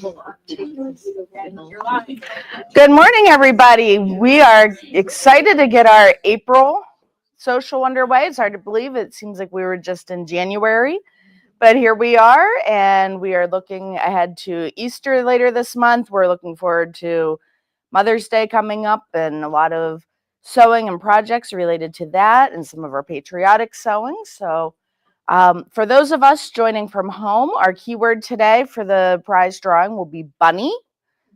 Good morning, everybody. We are excited to get our April social underway. It's hard to believe. It seems like we were just in January, but here we are, and we are looking ahead to Easter later this month. We're looking forward to Mother's Day coming up and a lot of sewing and projects related to that and some of our patriotic sewing. So for those of us joining from home, our keyword today for the prize drawing will be bunny,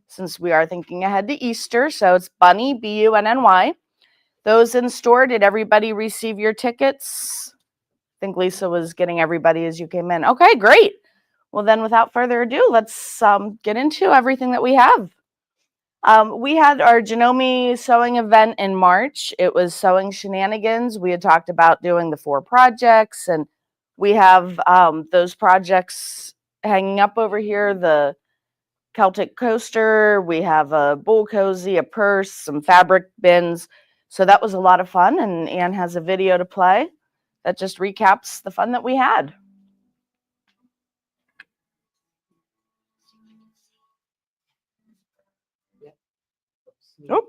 since we are thinking ahead to Easter. So it's bunny, B-U-N-N-Y. Those in store, did everybody receive your tickets? I think Lisa was getting everybody as you came in. Okay, great. Well, then without further ado, let's get into everything that we have. We had our Janome sewing event in March. It was Sewing Shenanigans. We had talked about doing the 4 projects, and we have those projects hanging up over here, the Celtic coaster, we have a bowl cozy, a purse, some fabric bins. So that was a lot of fun, and Anne has a video to play that just recaps the fun that we had. Oh.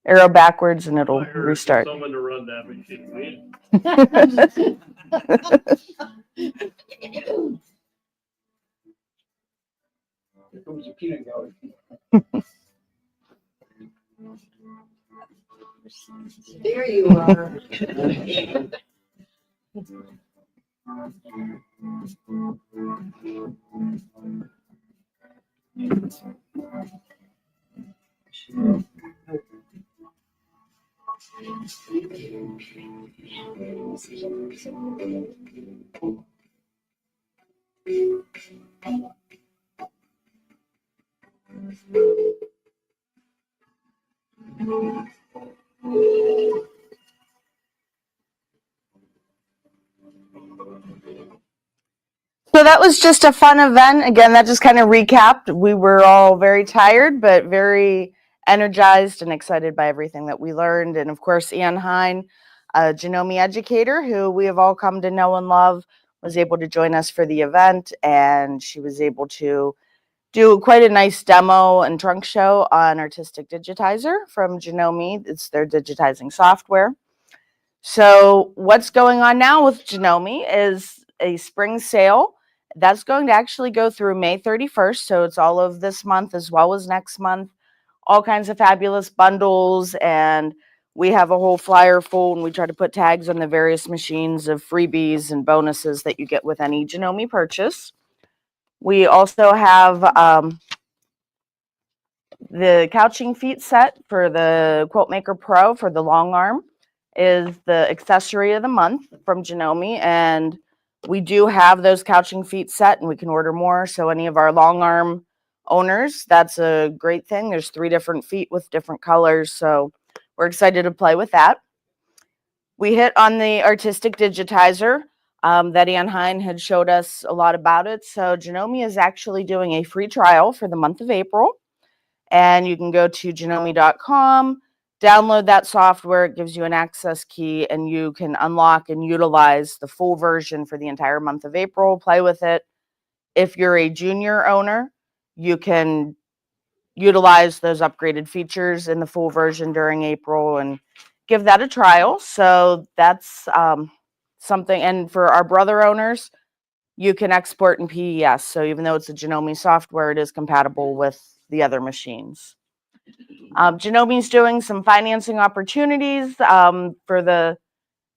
Arrow backwards and it'll restart. Someone to run that machine. Here comes the peanut gallery. There you are. So that was just a fun event. Again, that just kind of recapped. We were all very tired, but very energized and excited by everything that we learned. And of course, Anne Hine, a Janome educator who we have all come to know and love, was able to join us for the event, and she was able to do quite a nice demo and trunk show on Artistic Digitizer from Janome. It's their digitizing software. So what's going on now with Janome is a spring sale. That's going to actually go through May 31st. So it's all of this month as well as next month. All kinds of fabulous bundles, and we have a whole flyer full, and we try to put tags on the various machines of freebies and bonuses that you get with any Janome purchase. We also have the couching feet set for the Quilt Maker Pro for the long arm is the accessory of the month from Janome, and we do have those couching feet set, and we can order more. So any of our long arm owners, that's a great thing. There's 3 different feet with different colors, so we're excited to play with that. We hit on the Artistic Digitizer that Anne Hine had showed us a lot about it. So Janome is actually doing a free trial for the month of April, and you can go to janome.com, download that software. It gives you an access key, and you can unlock and utilize the full version for the entire month of April. Play with it. If you're a junior owner, you can utilize those upgraded features in the full version during April and give that a trial. So that's something. And for our brother owners, you can export in PES. So even though it's a Janome software, it is compatible with the other machines. Janome's doing some financing opportunities for the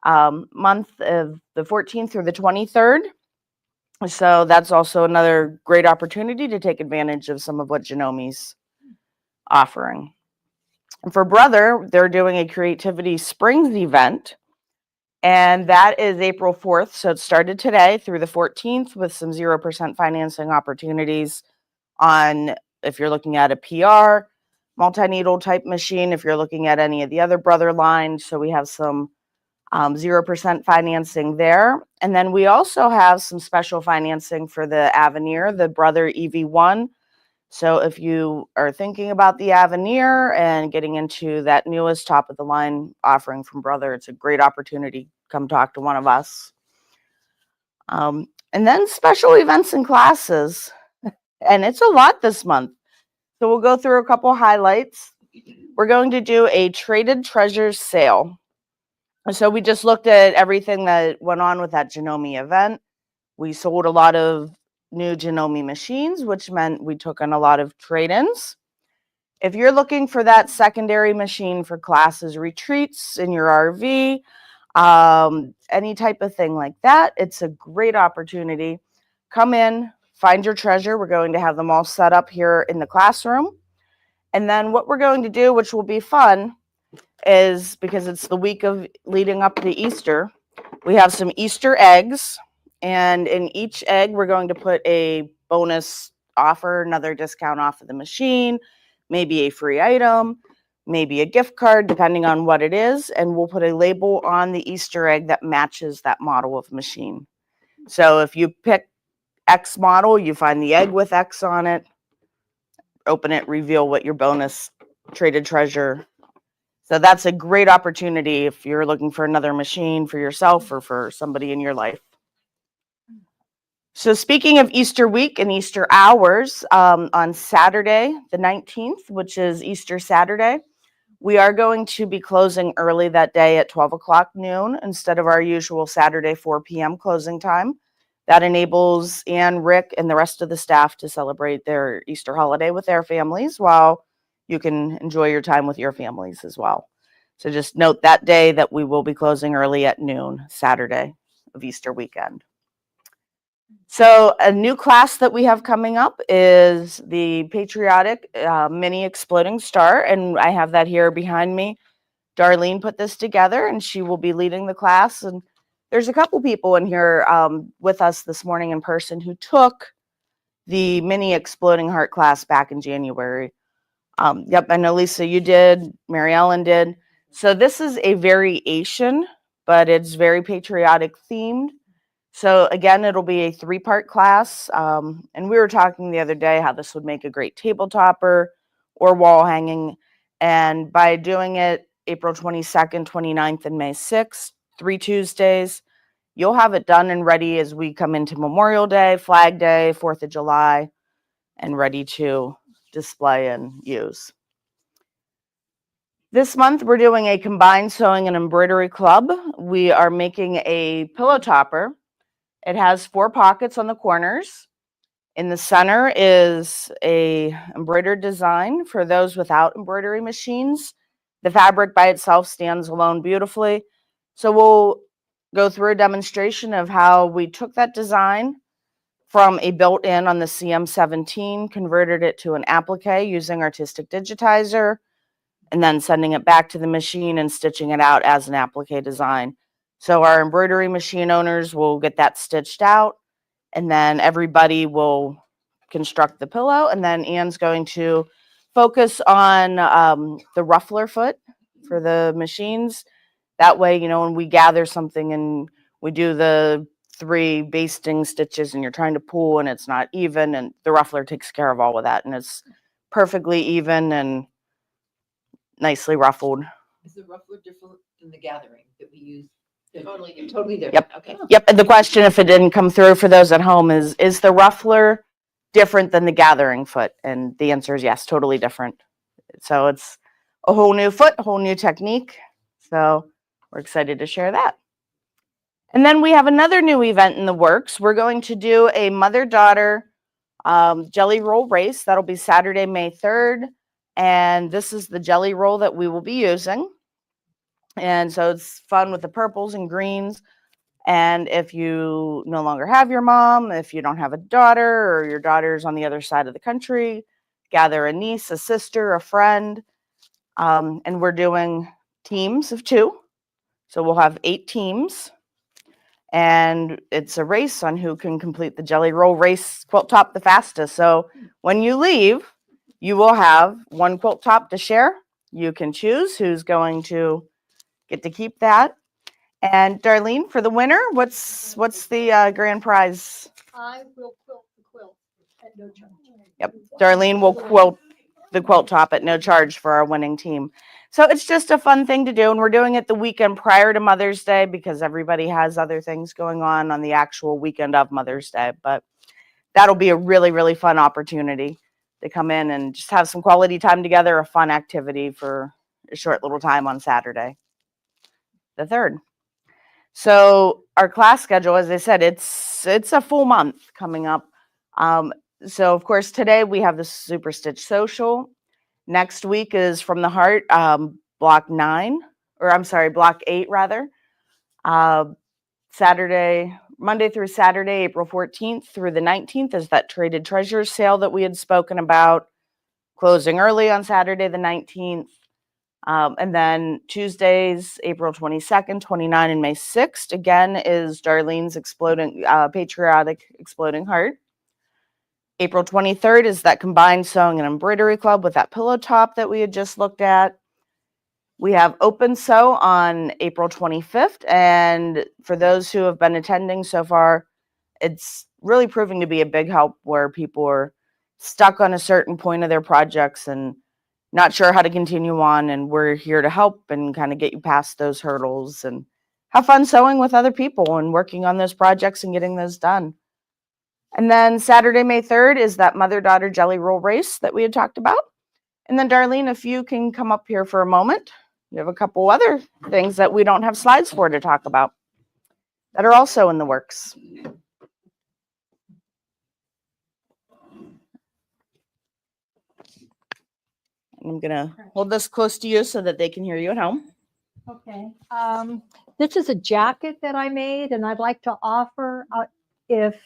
month of the 14th through the 23rd. So that's also another great opportunity to take advantage of some of what Janome's offering. And for Brother, they're doing a Creativity Springs event, and that is April 4th. So it started today through the 14th with some 0% financing opportunities on, if you're looking at a PR, multi-needle type machine, if you're looking at any of the other Brother lines. So we have some 0% financing there. And then we also have some special financing for the Avenir, the Brother EV1. So if you are thinking about the Avenir and getting into that newest top of the line offering from Brother, it's a great opportunity. Come talk to one of us. And then special events and classes. And it's a lot this month. So we'll go through a couple highlights. We're going to do a traded treasures sale. So we just looked at everything that went on with that Janome event. We sold a lot of new Janome machines, which meant we took on a lot of trade-ins. If you're looking for that secondary machine for classes, retreats in your RV, any type of thing like that, it's a great opportunity. Come in, find your treasure. We're going to have them all set up here in the classroom. And then what we're going to do, which will be fun, is because it's the week of leading up to Easter, we have some Easter eggs. And in each egg, we're going to put a bonus offer, another discount off of the machine, maybe a free item, maybe a gift card, depending on what it is. And we'll put a label on the Easter egg that matches that model of machine. So if you pick X model, you find the egg with X on it, open it, reveal what your bonus traded treasure. So that's a great opportunity if you're looking for another machine for yourself or for somebody in your life. So speaking of Easter week and Easter hours, on Saturday, the 19th, which is Easter Saturday, we are going to be closing early that day at 12 o'clock noon instead of our usual Saturday 4 p.m. closing time. That enables Ann, Rick, and the rest of the staff to celebrate their Easter holiday with their families while you can enjoy your time with your families as well. So just note that day that we will be closing early at noon, Saturday of Easter weekend. So a new class that we have coming up is the Patriotic Mini Exploding Star, and I have that here behind me. Darlene put this together, and she will be leading the class. And there's a couple people in here with us this morning in person who took the Mini Exploding Heart class back in January. Yep, I know, Lisa, you did. Mary Ellen did. So this is a variation, but it's very patriotic themed. So again, it'll be a 3-part class. And we were talking the other day how this would make a great table topper or wall hanging. And by doing it April 22nd, 29th, and May 6th, 3 Tuesdays, you'll have it done and ready as we come into Memorial Day, Flag Day, 4th of July, and ready to display and use. This month, we're doing a combined sewing and embroidery club. We are making a pillow topper. It has 4 pockets on the corners. In the center is a embroidered design for those without embroidery machines. The fabric by itself stands alone beautifully. So we'll go through a demonstration of how we took that design from a built-in on the CM17, converted it to an applique using Artistic Digitizer, and then sending it back to the machine and stitching it out as an applique design. So our embroidery machine owners will get that stitched out, and then everybody will construct the pillow. And then Ann's going to focus on the ruffler foot for the machines. That way, you know, when we gather something and we do the 3 basting stitches and you're trying to pull and it's not even, and the ruffler takes care of all of that, and it's perfectly even and nicely ruffled. Is the ruffler different than the gathering that we use? Totally different. Totally different. Yep. Okay. Yep, and the question, if it didn't come through for those at home, is the ruffler different than the gathering foot? And the answer is yes, totally different. So it's a whole new foot, a whole new technique. So we're excited to share that. And then we have another new event in the works. We're going to do a mother-daughter jelly roll race. That'll be Saturday, May 3rd. And this is the jelly roll that we will be using. And so it's fun with the purples and greens. And if you no longer have your mom, if you don't have a daughter or your daughter's on the other side of the country, gather a niece, a sister, a friend. And we're doing teams of 2. So we'll have 8 teams. And it's a race on who can complete the jelly roll race quilt top the fastest. So when you leave, you will have 1 quilt top to share. You can choose who's going to get to keep that. And Darlene, for the winner, what's the grand prize? I will quilt the quilt at no charge. Yep, Darlene will quilt the quilt top at no charge for our winning team. So it's just a fun thing to do, and we're doing it the weekend prior to Mother's Day because everybody has other things going on the actual weekend of Mother's Day. But that'll be a really, really fun opportunity to come in and just have some quality time together, a fun activity for a short little time on Saturday, the 3rd. So our class schedule, as I said, it's a full month coming up. So of course today we have the Super Stitch Social. Next week is From the Heart, block 8 rather. Monday through Saturday, April 14th through the 19th is that Traded Treasures sale that we had spoken about, closing early on Saturday the 19th. And then Tuesdays, April 22nd, 29th, and May 6th, again, is Darlene's Patriotic Exploding Heart. April 23rd is that Combined Sewing and Embroidery Club with that pillow top that we had just looked at. We have Open Sew on April 25th, and for those who have been attending so far, it's really proving to be a big help where people are stuck on a certain point of their projects and not sure how to continue on, and we're here to help and kind of get you past those hurdles and have fun sewing with other people and working on those projects and getting those done. And then Saturday, May 3rd is that Mother-Daughter Jelly Roll Race that we had talked about. And then Darlene, if you can come up here for a moment, you have a couple other things that we don't have slides for to talk about that are also in the works. And I'm gonna hold this close to you so that they can hear you at home. Okay. This is a jacket that I made, and I'd like to offer, if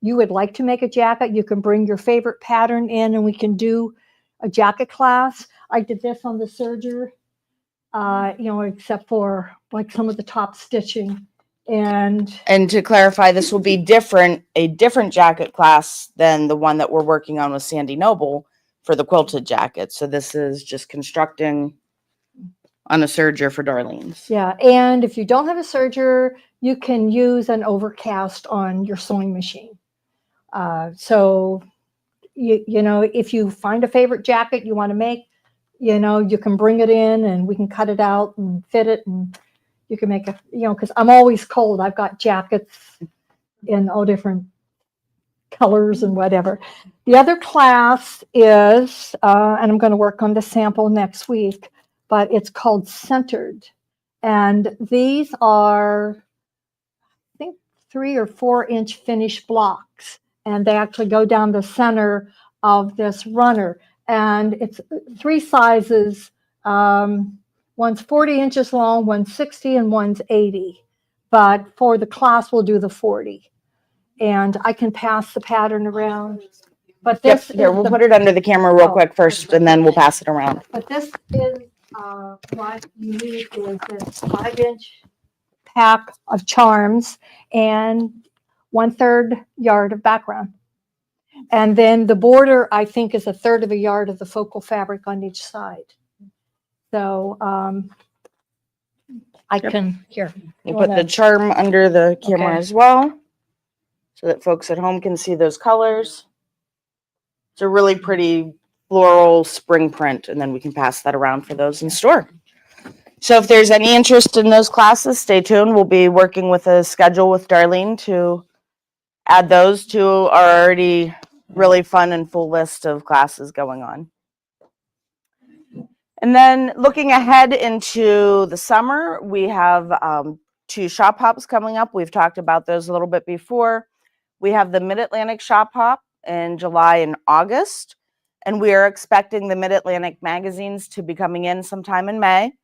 you would like to make a jacket, you can bring your favorite pattern in and we can do a jacket class. I did this on the serger, except for like some of the top stitching. And to clarify, this will be a different jacket class than the one that we're working on with Sandy Noble for the quilted jacket. So this is just constructing on a serger for Darlene's. yeah, and if you don't have a serger, you can use an overcast on your sewing machine. So, if you find a favorite jacket you want to make, you can bring it in and we can cut it out and fit it, and you can make because I'm always cold. I've got jackets in all different colors and whatever. The other class is, and I'm going to work on the sample next week, but it's called Centered. And these are, I think, 3 or 4 inch finished blocks. And they actually go down the center of this runner. And it's 3 sizes. One's 40 inches long, one's 60, and one's 80. But for the class, we'll do the 40. And I can pass the pattern around. But this Yep, here, we'll put it under the camera real quick first, and then we'll pass it around. But this is what you need is this 5-inch pack of charms and 1/3 yard of background. And then the border, I think, is 1/3 of a yard of the focal fabric on each side. So I can, here. We'll put the charm under the camera Okay. as well so that folks at home can see those colors. It's a really pretty floral spring print, and then we can pass that around for those in store. So if there's any interest in those classes, stay tuned. We'll be working with a schedule with Darlene to add those to our already really fun and full list of classes going on. And then looking ahead into the summer, we have 2 shop hops coming up. We've talked about those a little bit before. We have the Mid-Atlantic shop hop in July and August, and we are expecting the Mid-Atlantic magazines to be coming in sometime in May.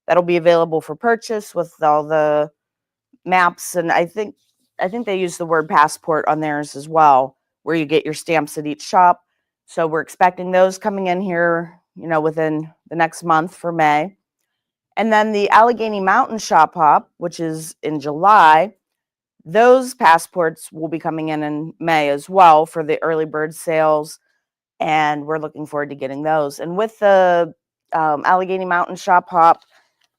That'll be available for purchase with all the maps, and I think they use the word passport on theirs as well, where you get your stamps at each shop. So we're expecting those coming in here, within the next month for May. And then the Allegheny Mountain shop hop, which is in July, those passports will be coming in May as well for the early bird sales, and we're looking forward to getting those. And with the Allegheny Mountain shop hop,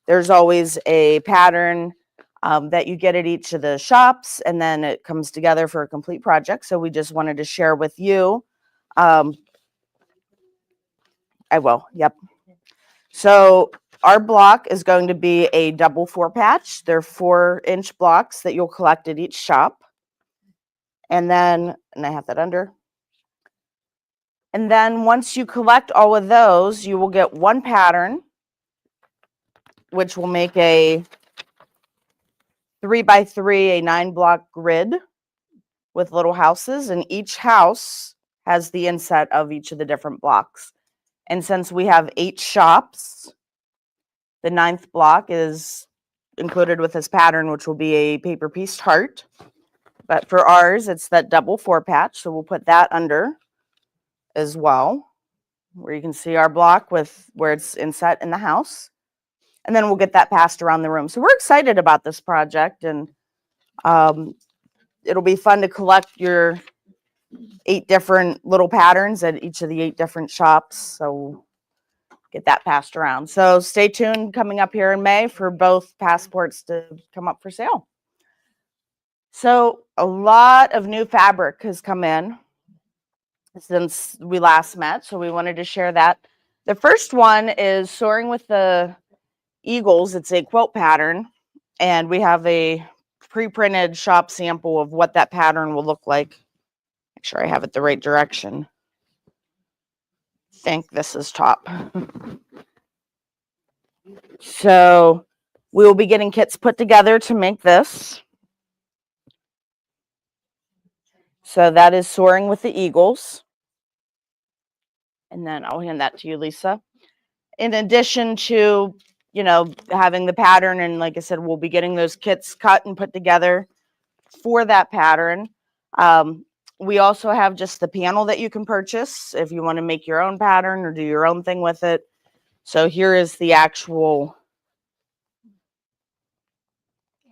there's always a pattern that you get at each of the shops, and then it comes together for a complete project. So we just wanted to share with you. I will, yep. So our block is going to be a double 4-patch. They're 4-inch blocks that you'll collect at each shop. And then, and I have that under. And then once you collect all of those, you will get one pattern, which will make a 3x3, a 9-block grid with little houses, and each house has the inset of each of the different blocks. And since we have 8 shops, the 9th block is included with this pattern, which will be a paper pieced heart. But for ours, it's that double 4-patch, so we'll put that under as well, where you can see our block with where it's inset in the house. And then we'll get that passed around the room. So we're excited about this project, and it'll be fun to collect your 8 different little patterns at each of the 8 different shops. So we'll get that passed around. So stay tuned coming up here in May for both passports to come up for sale. So a lot of new fabric has come in since we last met, so we wanted to share that. The first one is Soaring with the Eagles. It's a quilt pattern, and we have a pre-printed shop sample of what that pattern will look like. Make sure I have it the right direction. I think this is top. So we will be getting kits put together to make this. So that is Soaring with the Eagles. And then I'll hand that to you, Lisa. In addition to, having the pattern, and like I said, we'll be getting those kits cut and put together for that pattern. We also have just the panel that you can purchase if you want to make your own pattern or do your own thing with it. So here is the actual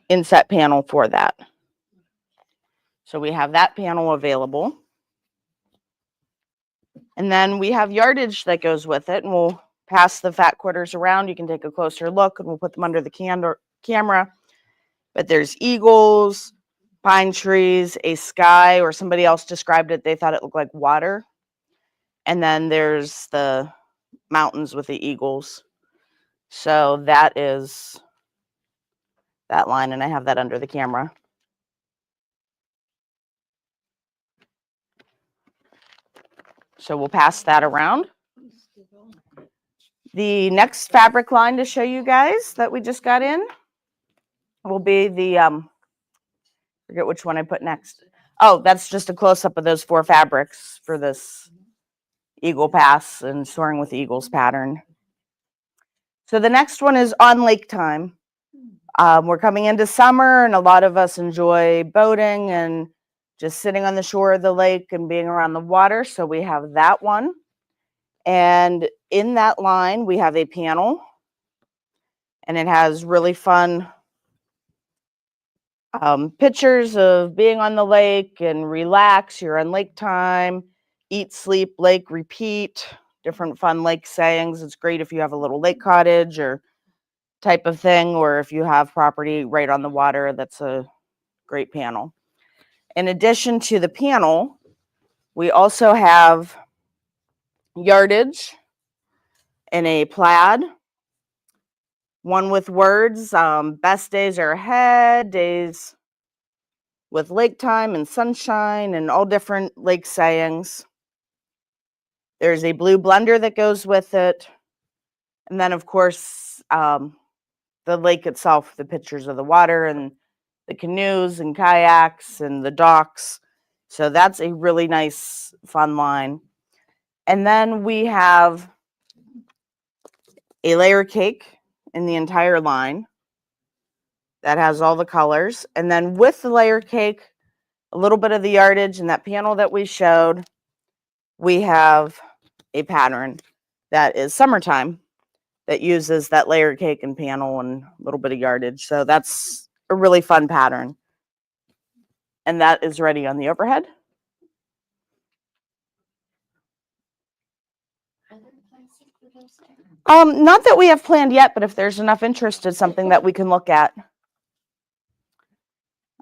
inset panel for that. So we have that panel available. And then we have yardage that goes with it, and we'll pass the fat quarters around. You can take a closer look, and we'll put them under the camera. But there's eagles, pine trees, a sky, or somebody else described it. They thought it looked like water. And then there's the mountains with the eagles. So that is that line, and I have that under the camera. So we'll pass that around. The next fabric line to show you guys that we just got in will be the, forget which one I put next. Oh, that's just a close-up of those 4 fabrics for this Eagle Pass and Soaring with the Eagles pattern. So the next one is On Lake Time. We're coming into summer, and a lot of us enjoy boating and just sitting on the shore of the lake and being around the water. So we have that one. And in that line, we have a panel, and it has really fun pictures of being on the lake and relax. You're on lake time, eat, sleep, lake, repeat, different fun lake sayings. It's great if you have a little lake cottage or type of thing, or if you have property right on the water. That's a great panel. In addition to the panel, we also have yardage in a plaid, one with words, best days are ahead, days with lake time and sunshine and all different lake sayings. There's a blue blender that goes with it. And then, of course, the lake itself, the pictures of the water and the canoes and kayaks and the docks. So that's a really nice, fun line. And then we have a layer cake in the entire line that has all the colors. And then with the layer cake, a little bit of the yardage and that panel that we showed, we have a pattern that is summertime that uses that layer cake and panel and a little bit of yardage. So that's a really fun pattern. And that is ready on the overhead. Not that we have planned yet, but if there's enough interest, it's something that we can look at.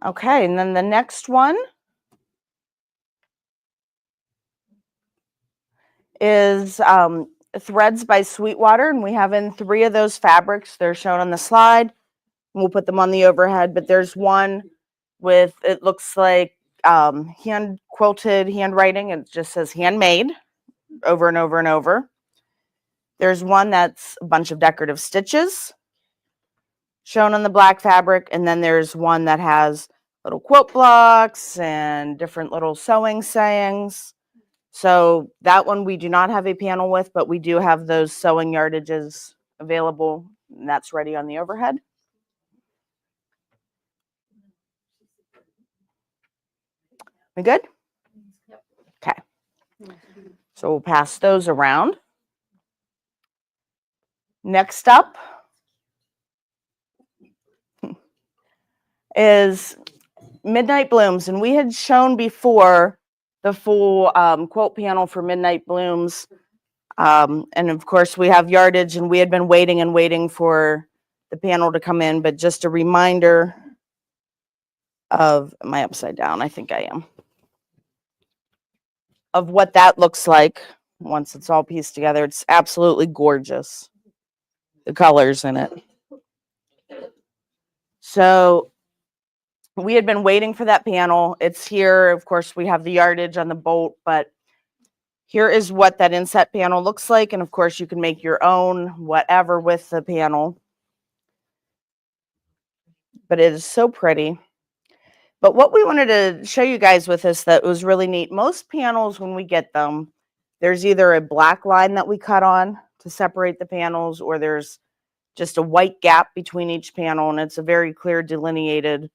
Okay, and then the next one is Threads by Sweetwater, and we have in 3 of those fabrics. They're shown on the slide. We'll put them on the overhead, but there's one with, it looks like hand quilted handwriting. It just says handmade over and over and over. There's one that's a bunch of decorative stitches shown on the black fabric. And then there's one that has little quilt blocks and different little sewing sayings. So that one we do not have a panel with, but we do have those sewing yardages available, and that's ready on the overhead. We good? Okay. So we'll pass those around. Next up is Midnight Blooms, and we had shown before the full quilt panel for Midnight Blooms. And of course we have yardage, and we had been waiting and waiting for the panel to come in, but just a reminder of, am I upside down? I think I am. Of what that looks like once it's all pieced together. It's absolutely gorgeous, the colors in it. So we had been waiting for that panel. It's here. Of course, we have the yardage on the bolt, but here is what that inset panel looks like. And of course, you can make your own whatever with the panel. But it is so pretty. But what we wanted to show you guys with this that was really neat, most panels when we get them, there's either a black line that we cut on to separate the panels, or there's just a white gap between each panel, and it's a very clear delineated,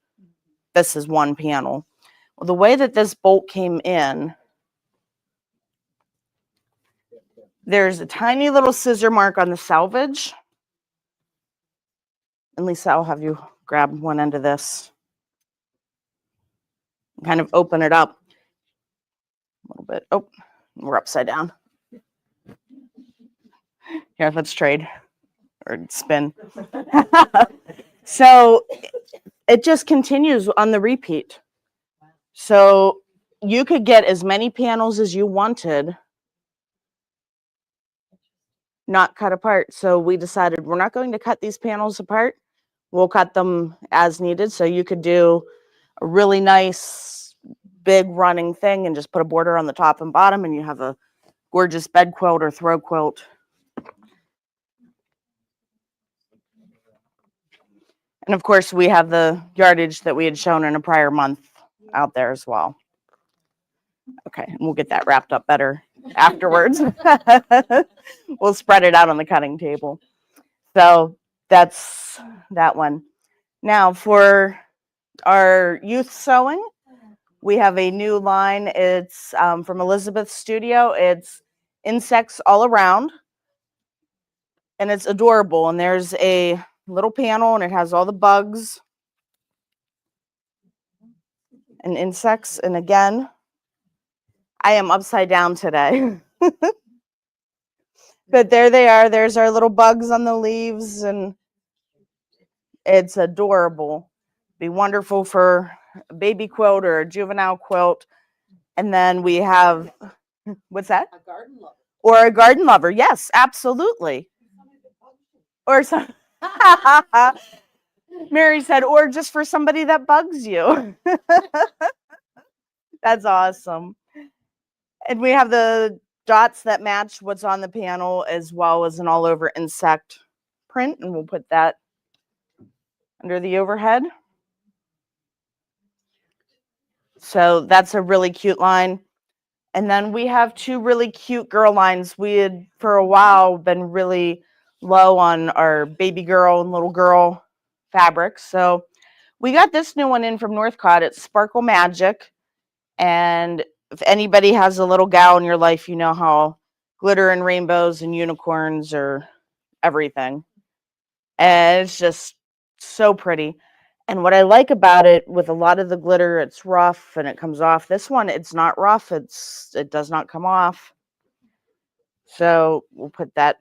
this is one panel. Well, the way that this bolt came in, there's a tiny little scissor mark on the selvage. And Lisa, I'll have you grab one end of this. Kind of open it up a little bit. Oh, we're upside down. Here, let's trade or spin. So it just continues on the repeat. So you could get as many panels as you wanted, not cut apart. So we decided we're not going to cut these panels apart. We'll cut them as needed. So you could do a really nice big running thing and just put a border on the top and bottom, and you have a gorgeous bed quilt or throw quilt. And of course, we have the yardage that we had shown in a prior month out there as well. Okay, and we'll get that wrapped up better afterwards. We'll spread it out on the cutting table. So that's that one. Now for our youth sewing, we have a new line. It's from Elizabeth's Studio. It's insects all around, and it's adorable. And there's a little panel, and it has all the bugs and insects. And again, I am upside down today. But there they are. There's our little bugs on the leaves, and it's adorable. Be wonderful for a baby quilt or a juvenile quilt. And then we have, what's that? A garden lover. Or a garden lover. Yes, absolutely. Or some, Mary said, or just for somebody that bugs you. That's awesome. And we have the dots that match what's on the panel, as well as an all over insect print. And we'll put that under the overhead. So that's a really cute line. And then we have 2 really cute girl lines. We had for a while been really low on our baby girl and little girl fabrics. So we got this new one in from Northcott. It's Sparkle Magic. And if anybody has a little gal in your life, you know how glitter and rainbows and unicorns are everything. And it's just so pretty. And what I like about it, with a lot of the glitter, it's rough and it comes off. This one, it's not rough. It does not come off. So we'll put that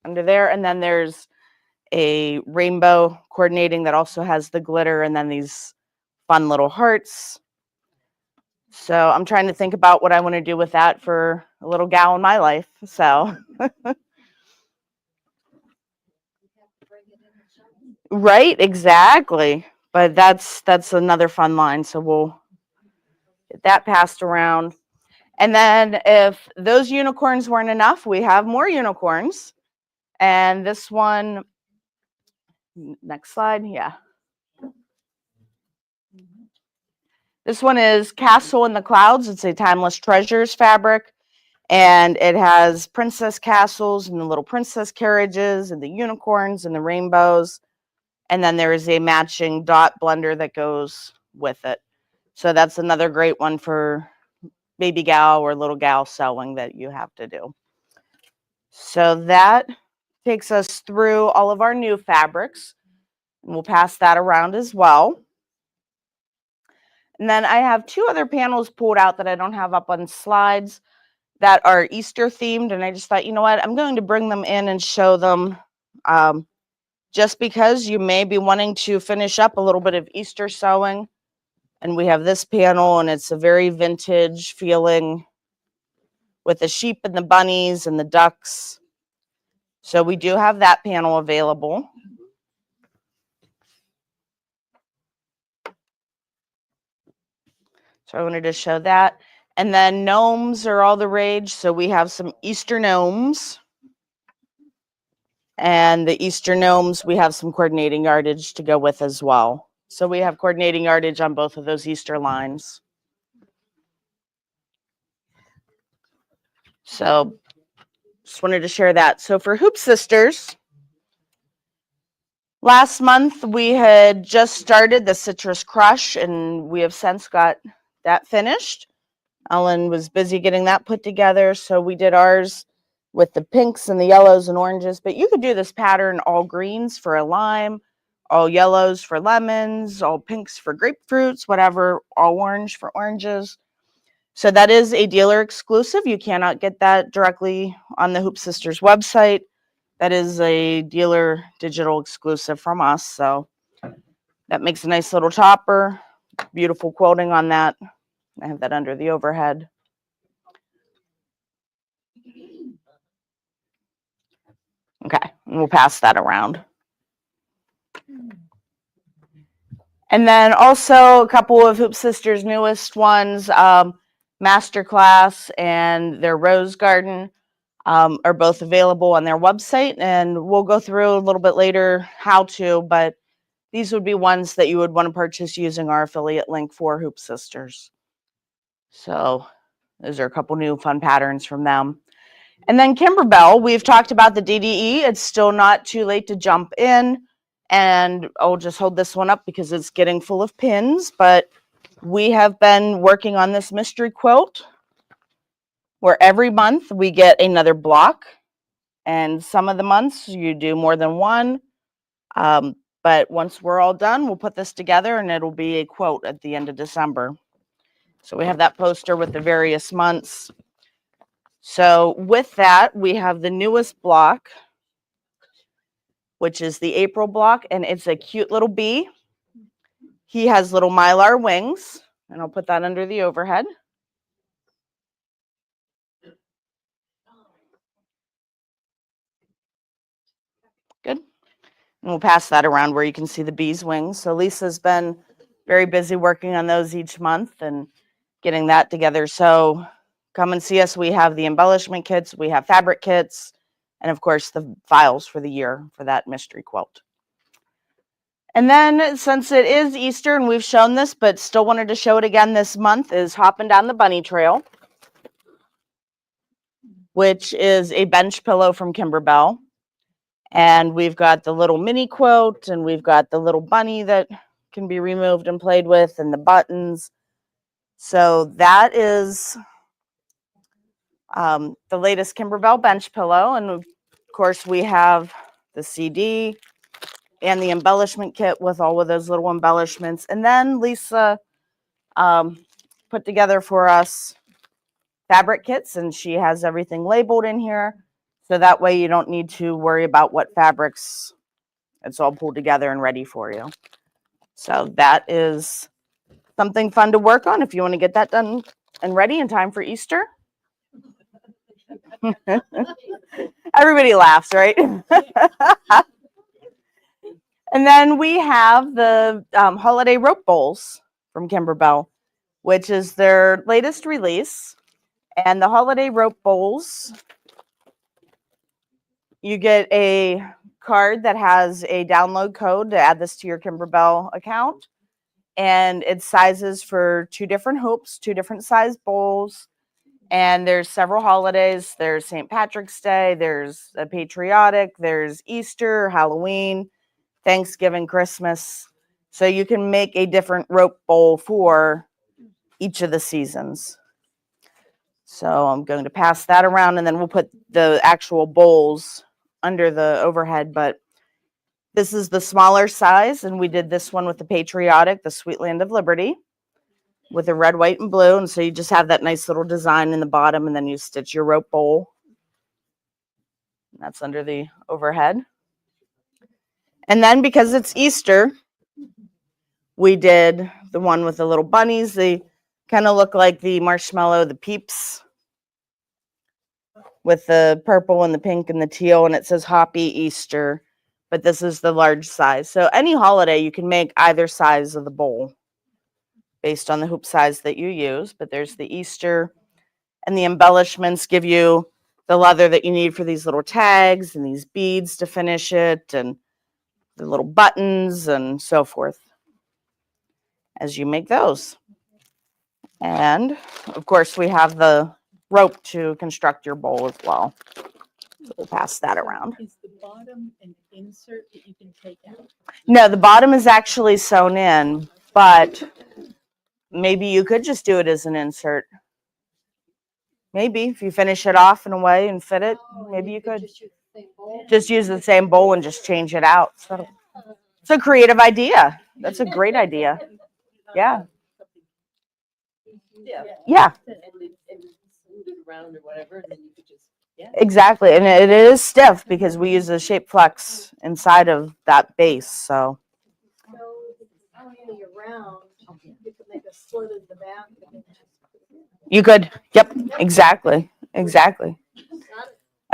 under there. And then there's a rainbow coordinating that also has the glitter, and then these fun little hearts. So I'm trying to think about what I want to do with that for a little gal in my life. So, right, exactly. But that's another fun line. So we'll get that passed around. And then if those unicorns weren't enough, we have more unicorns. And this one, next slide, yeah. This one is Castle in the Clouds. It's a Timeless Treasures fabric. And it has princess castles and the little princess carriages and the unicorns and the rainbows. And then there is a matching dot blender that goes with it. So that's another great one for baby gal or little gal sewing that you have to do. So that takes us through all of our new fabrics. And we'll pass that around as well. And then I have two other panels pulled out that I don't have up on slides that are Easter themed. And I just thought, you know what, I'm going to bring them in and show them just because you may be wanting to finish up a little bit of Easter sewing. And we have this panel, and it's a very vintage feeling with the sheep and the bunnies and the ducks. So we do have that panel available. So I wanted to show that. And then gnomes are all the rage. So we have some Easter gnomes. And the Easter gnomes, we have some coordinating yardage to go with as well. So we have coordinating yardage on both of those Easter lines. So just wanted to share that. So for Hoop Sisters, last month we had just started the Citrus Crush, and we have since got that finished. Ellen was busy getting that put together, so we did ours with the pinks and the yellows and oranges, but you could do this pattern all greens for a lime, all yellows for lemons, all pinks for grapefruits, whatever, all orange for oranges. So that is a dealer exclusive. You cannot get that directly on the Hoop Sisters website. That is a dealer digital exclusive from us. So that makes a nice little topper. Beautiful quilting on that. I have that under the overhead. Okay, and we'll pass that around. And then also a couple of Hoop Sisters' newest ones, Masterclass and their Rose Garden, are both available on their website. And we'll go through a little bit later how to, but these would be ones that you would want to purchase using our affiliate link for Hoop Sisters. So those are a couple new fun patterns from them. And then Kimberbell, we've talked about the DDE. It's still not too late to jump in. And I'll just hold this one up because it's getting full of pins. But we have been working on this mystery quilt where every month we get another block. And some of the months you do more than one. But once we're all done, we'll put this together and it'll be a quote at the end of December. So we have that poster with the various months. So with that, we have the newest block, which is the April block, and it's a cute little bee. He has little mylar wings, and I'll put that under the overhead. Good. And we'll pass that around where you can see the bee's wings. So Lisa's been very busy working on those each month and getting that together. So come and see us. We have the embellishment kits, we have fabric kits, and of course the files for the year for that mystery quilt. And then since it is Easter and we've shown this, but still wanted to show it again this month, is Hopping Down the Bunny Trail, which is a bench pillow from Kimberbell. And we've got the little mini quilt, and we've got the little bunny that can be removed and played with, and the buttons. So that is the latest Kimberbell bench pillow. And of course we have the CD and the embellishment kit with all of those little embellishments. And then Lisa put together for us fabric kits, and she has everything labeled in here. So that way you don't need to worry about what fabrics. It's all pulled together and ready for you. So that is something fun to work on if you want to get that done and ready in time for Easter. Everybody laughs, right? And then we have the holiday rope bowls from Kimberbell, which is their latest release. And the holiday rope bowls, you get a card that has a download code to add this to your Kimberbell account. And it's sizes for 2 different hoops, 2 different size bowls. And there's several holidays. There's St. Patrick's Day, there's a patriotic, there's Easter, Halloween, Thanksgiving, Christmas. So you can make a different rope bowl for each of the seasons. So I'm going to pass that around, and then we'll put the actual bowls under the overhead. But this is the smaller size, and we did this one with the patriotic, the Sweet Land of Liberty, with a red, white, and blue. And so you just have that nice little design in the bottom, and then you stitch your rope bowl. And that's under the overhead. And then because it's Easter, we did the one with the little bunnies. They kind of look like the marshmallow, the Peeps, with the purple and the pink and the teal, and it says Happy Easter, but this is the large size. So any holiday, you can make either size of the bowl based on the hoop size that you use. But there's the Easter, and the embellishments give you the leather that you need for these little tags and these beads to finish it, and the little buttons and so forth as you make those. And of course, we have the rope to construct your bowl as well. So we'll pass that around. Is the bottom an insert that you can take out? No, the bottom is actually sewn in, but maybe you could just do it as an insert. Maybe if you finish it off in a way and fit it, maybe you could just use the same bowl and just change it out. So it's a creative idea. That's a great idea. Yeah. Yeah. And smooth it around or whatever, and then you could just, Exactly. And it is stiff because we use a shape flex inside of that base. So Around, you could make a slit in the back. you could. Yep. Exactly. Exactly.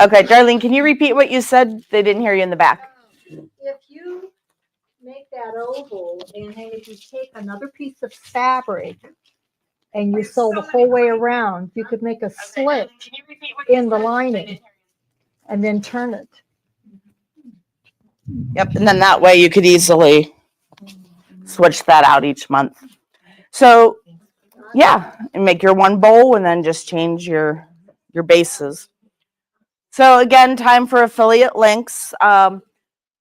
Okay, Darlene, can you repeat what you said? They didn't hear you in the back. If you make that oval, and then if you take another piece of fabric and you sew the whole way around, you could make a slit in the lining and then turn it. Yep. And then that way you could easily switch that out each month. So yeah, and make your one bowl and then just change your bases. So again, time for affiliate links.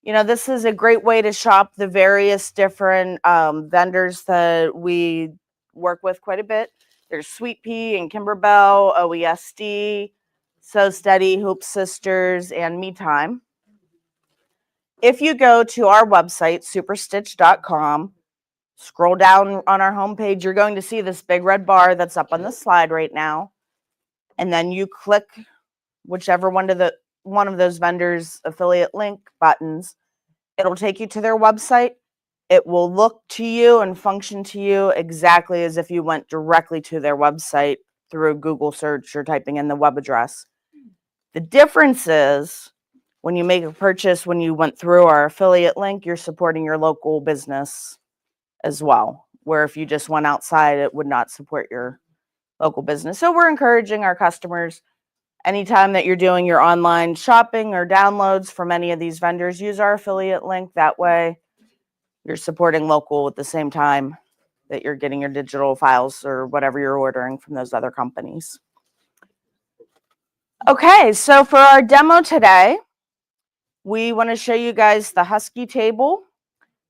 This is a great way to shop the various different vendors that we work with quite a bit. There's Sweet Pea and Kimberbell, OESD, So Steady, Hoop Sisters, and Me Time. If you go to our website, superstitch.com, scroll down on our homepage, you're going to see this big red bar that's up on the slide right now. And then you click whichever one of those vendors' affiliate link buttons. It'll take you to their website. It will look to you and function to you exactly as if you went directly to their website through a Google search or typing in the web address. The difference is when you make a purchase, when you went through our affiliate link, you're supporting your local business as well, where if you just went outside, it would not support your local business. So we're encouraging our customers, anytime that you're doing your online shopping or downloads from any of these vendors, use our affiliate link. That way you're supporting local at the same time that you're getting your digital files or whatever you're ordering from those other companies. Okay, so for our demo today, we want to show you guys the Husky table.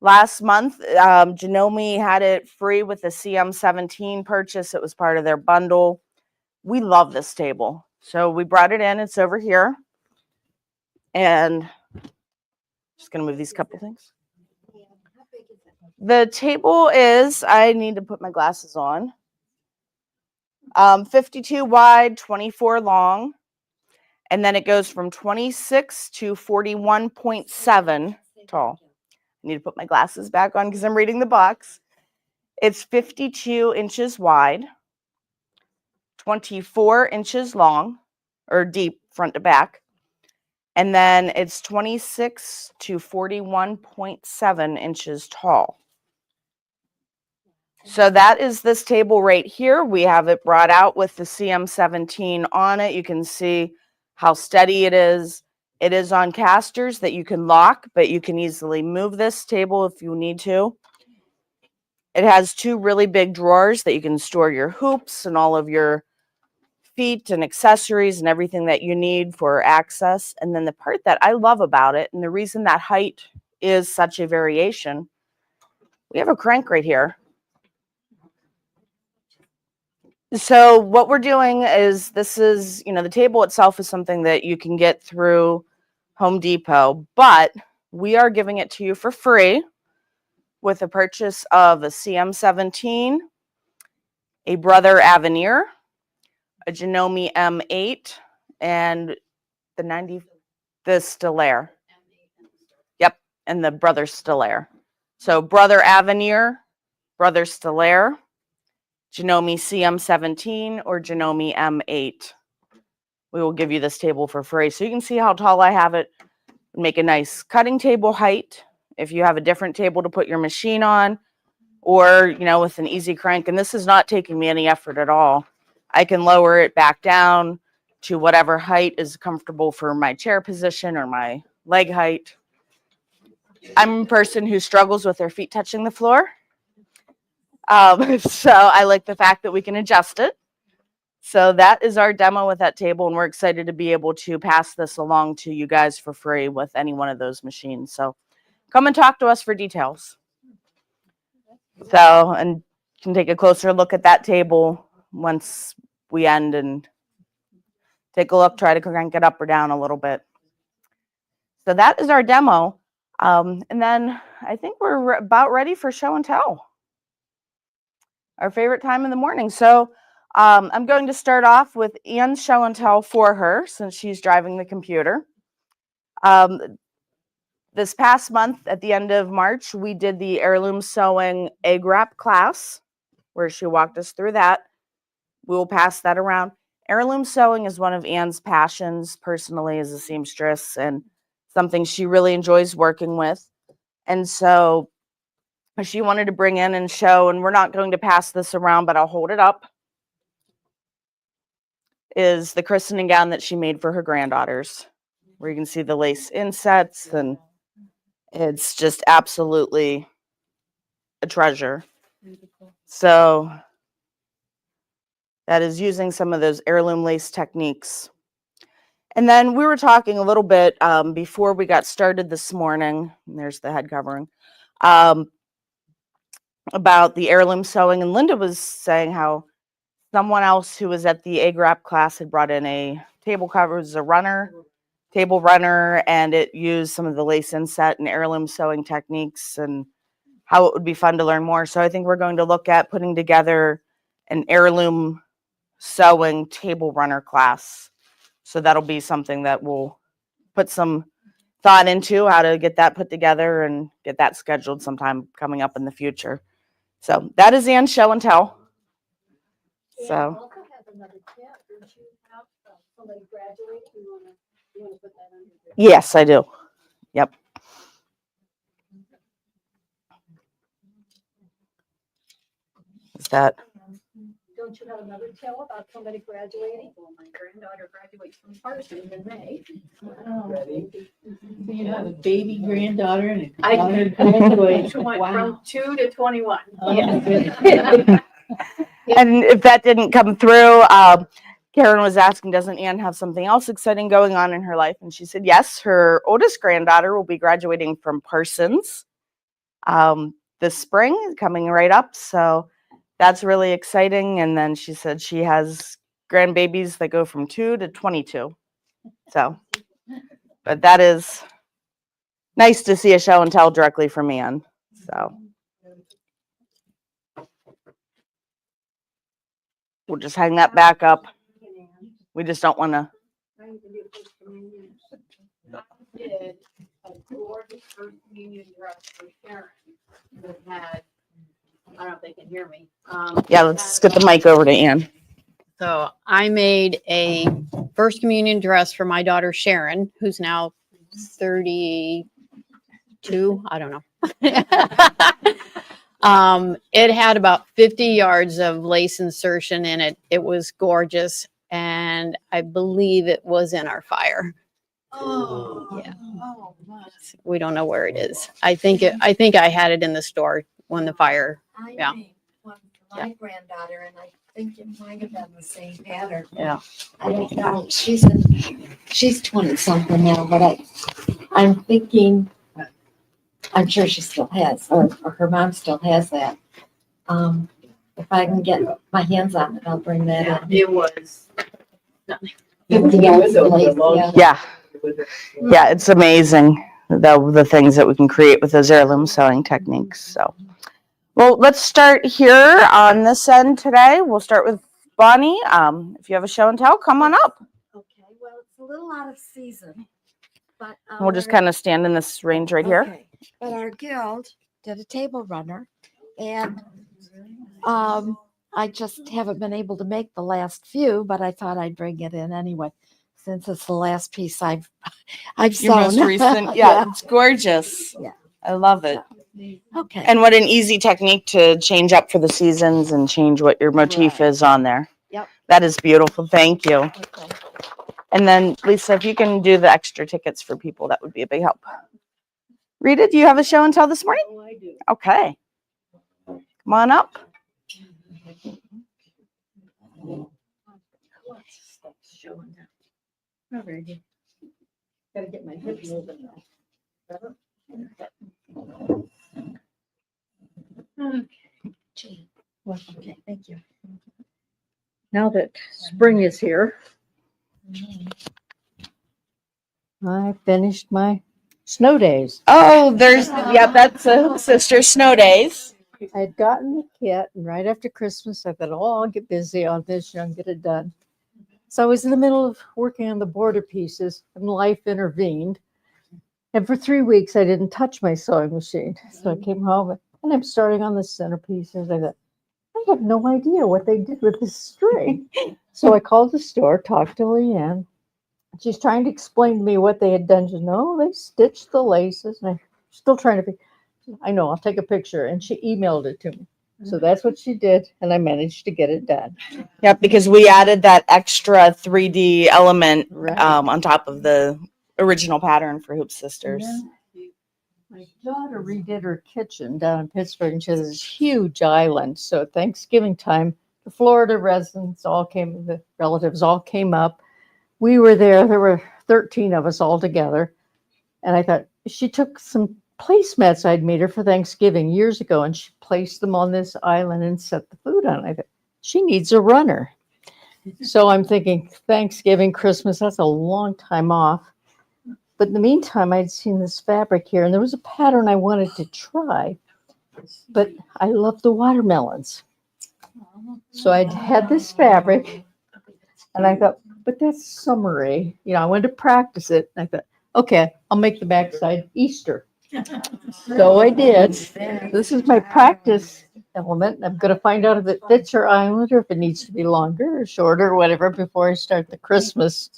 Last month, Janome had it free with the CM17 purchase. It was part of their bundle. We love this table. So we brought it in. It's over here. And just going to move these couple things. The table is, I need to put my glasses on, 52 wide, 24 long. And then it goes from 26 to 41.7 tall. I need to put my glasses back on because I'm reading the box. It's 52 inches wide, 24 inches long, or deep front to back. And then it's 26 to 41.7 inches tall. So that is this table right here. We have it brought out with the CM17 on it. You can see how steady it is. It is on casters that you can lock, but you can easily move this table if you need to. It has two really big drawers that you can store your hoops and all of your feet and accessories and everything that you need for access. And then the part that I love about it, and the reason that height is such a variation, we have a crank right here. So what we're doing is, this is, the table itself is something that you can get through Home Depot, but we are giving it to you for free with the purchase of a CM17, a Brother Avenir, a Janome M8, and the Stellaire. Yep, and the Brother Stellaire. So Brother Avenir, Brother Stellaire, Janome CM17, or Janome M8. We will give you this table for free. So you can see how tall I have it. Make a nice cutting table height. If you have a different table to put your machine on, or, with an easy crank, and this is not taking me any effort at all. I can lower it back down to whatever height is comfortable for my chair position or my leg height. I'm a person who struggles with their feet touching the floor. So I like the fact that we can adjust it. So that is our demo with that table, and we're excited to be able to pass this along to you guys for free with any one of those machines. So come and talk to us for details. So, and can take a closer look at that table once we end and take a look, try to crank it up or down a little bit. So that is our demo. And then I think we're about ready for show and tell. Our favorite time in the morning. So I'm going to start off with Anne's show and tell for her, since she's driving the computer. This past month, at the end of March, we did the heirloom sewing egg wrap class, where she walked us through that. We will pass that around. Heirloom sewing is one of Anne's passions, personally, as a seamstress, and something she really enjoys working with. And so she wanted to bring in and show, and we're not going to pass this around, but I'll hold it up, is the christening gown that she made for her granddaughters, where you can see the lace insets, and it's just absolutely a treasure. So that is using some of those heirloom lace techniques. And then we were talking a little bit before we got started this morning, and there's the head covering, about the heirloom sewing. And Linda was saying how someone else who was at the egg wrap class had brought in a table cover. It was a table runner, and it used some of the lace inset and heirloom sewing techniques, and how it would be fun to learn more. So I think we're going to look at putting together an heirloom sewing table runner class. So that'll be something that we'll put some thought into, how to get that put together and get that scheduled sometime coming up in the future. So that is Anne's show and tell. So also have another tip. Don't you have somebody graduate? You want to put that under there? yes, I do. Yep. Is that? Don't you have another tale about somebody graduating? Well, my granddaughter graduates from Parsons in May. You have a baby granddaughter and a I daughter graduated Wow. from 2 to 21. Oh, Yes. And if that didn't come through, Karen was asking, doesn't Anne have something else exciting going on in her life? And she said, yes, her oldest granddaughter will be graduating from Parsons this spring, coming right up. So that's really exciting. And then she said she has grandbabies that go from 2 to 22. So, but that is nice to see a show and tell directly from Anne. So we'll just hang that back up. We just don't want to. Did a gorgeous first communion dress for Sharon that had I don't know if they can hear me. Yeah, let's get the mic over to Ann. So I made a first communion dress for my daughter Sharon, who's now 32. I don't know. It had about 50 yards of lace insertion in it. It was gorgeous, and I believe it was in our fire. Oh, Yeah. oh, my. We don't know where it is. I think I had it in the store when the fire. I Yeah. made one for my granddaughter, and I think it might have been the same pattern. Yeah. I don't know. She's 20 something now, but I'm thinking, I'm sure she still has, or her mom still has that. If I can get my hands on it, I'll bring that in. It was. 50 yards of lace, yeah. Yeah, it's amazing the things that we can create with those heirloom sewing techniques. So, well, let's start here on this end today. We'll start with Bonnie. If you have a show and tell, come on up. Okay, well, it's a little out of season, but. We'll just kind of stand in this range right here. Okay, but our guild did a table runner, and I just haven't been able to make the last few, but I thought I'd bring it in anyway, since it's the last piece I've Your sewn. most recent, yeah, it's gorgeous. Yeah. I love it. Okay. And what an easy technique to change up for the seasons and change what your motif Right. is on there. Yep. That is beautiful. Thank you. Okay. And then, Lisa, if you can do the extra tickets for people, that would be a big help. Rita, do you have a show and tell this morning? Oh, I do. Okay. Come on up. Oh, very good. Gotta get my hips moving now. Gee. Well, okay, thank you. Now that spring is here, I finished my snow days. Oh, that's a sister snow days. I had gotten the kit, and right after Christmas, I thought, oh, I'll get busy on this and get it done. So I was in the middle of working on the border pieces, and life intervened. And for 3 weeks, I didn't touch my sewing machine. So I came home, and I'm starting on the centerpieces. I thought, I have no idea what they did with this string. So I called the store, talked to Leanne. She's trying to explain to me what they had done. She said, no, they stitched the laces. And I'm still trying to figure. I know, I'll take a picture. And she emailed it to me. So that's what she did. And I managed to get it done. Yep, because we added that extra 3D element Right. on top of the original pattern for Hoop Sisters. My daughter redid her kitchen down in Pittsburgh, and she has this huge island. So at Thanksgiving time, the Florida residents the relatives all came up. We were there. There were 13 of us all together. And I thought, she took some placemats I'd made her for Thanksgiving years ago, and she placed them on this island and set the food on. I thought, she needs a runner. So I'm thinking, Thanksgiving, Christmas, that's a long time off. But in the meantime, I'd seen this fabric here, and there was a pattern I wanted to try. But I love the watermelons. So I'd had this fabric, and I thought, but that's summery. You know, I wanted to practice it. And I thought, okay, I'll make the backside Easter. So I did. This is my practice element. I'm going to find out if it fits her island or if it needs to be longer or shorter or whatever before I start the Christmas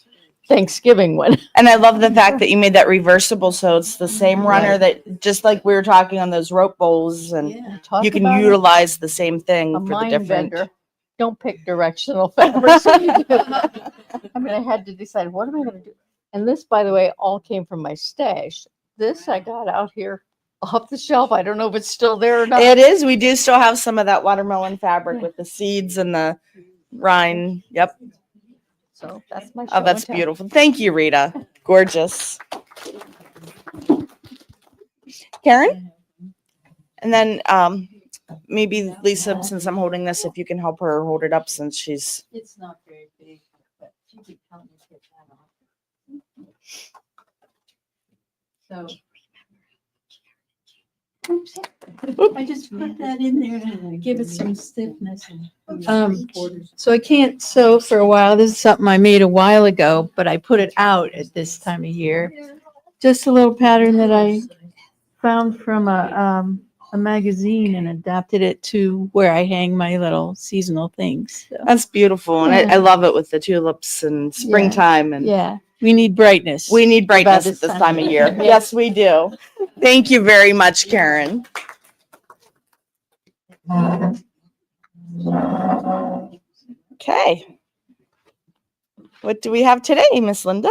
Thanksgiving one. And I love the fact that you made that reversible, so it's the same runner that, just like we were talking on those rope bowls, and Talk you can about utilize the same thing a for the mind different. bender. Don't pick directional fabrics. when you do that. I mean, I had to decide, what am I going to do? And this, by the way, all came from my stash. This I got out here off the shelf. I don't know if it's still there or not. It is. We do still have some of that watermelon fabric with the seeds and the rind. Yep. So that's my show Oh, that's and tell. beautiful. Thank you, Rita. Gorgeous. Karen? And then maybe Lisa, since I'm holding this, if you can help her hold it up since she's. It's not very big, but you could help me get that off. So. Oops. I just put that in there to give it some stiffness. So I can't sew for a while. This is something I made a while ago, but I put it out at this time of year. Just a little pattern that I found from a a magazine and adapted it to where I hang my little seasonal things. So, That's beautiful. And I Yeah. love it with the tulips and springtime. And yeah, we need brightness. we need brightness at this this time time of of year. year. Yes, we do. Thank you very much, Karen. Okay. What do we have today, Miss Linda?